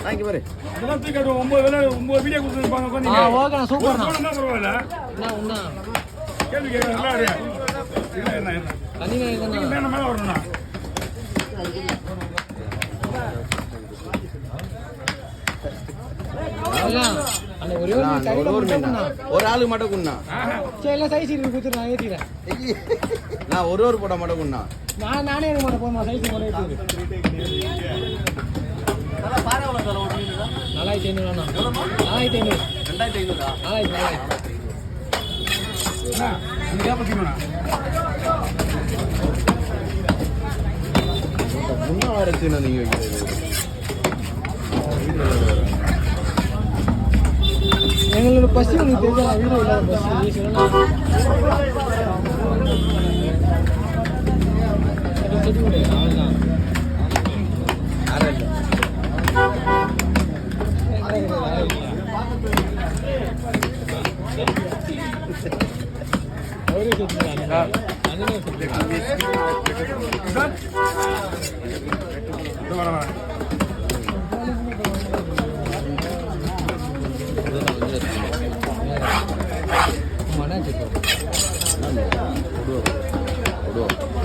வாங்கி பாரு. அதெல்லாம் தூக்கி காட்டுவோம். 9 வீடியோ கொடுத்துருப்பாங்க. Okay super. என்ன பரவாயில்ல. என்ன கேள்வி கேட்கறீங்களா? என்ன என்ன மேலே வரணும்ண்ணா. ஒரு ஆளு மட்டும் குண்ணா. சைஸ் இருக்கு கொடுத்து நான் ஏற்றிக்கிறேன். நான் ஒரு போட மட்டும் குண்ணா. நானே இருக்க மாட்டேன். போமா சைஸ் மட்டும் ஏற்றிக்கிறேன். 4500 4500 குண்ணா வரச்சுன்னா நீங்க வைக்கிறது. எங்களோட பசி உங்களுக்கு தெரிஞ்சா வீடு இல்லாத பசி Udah.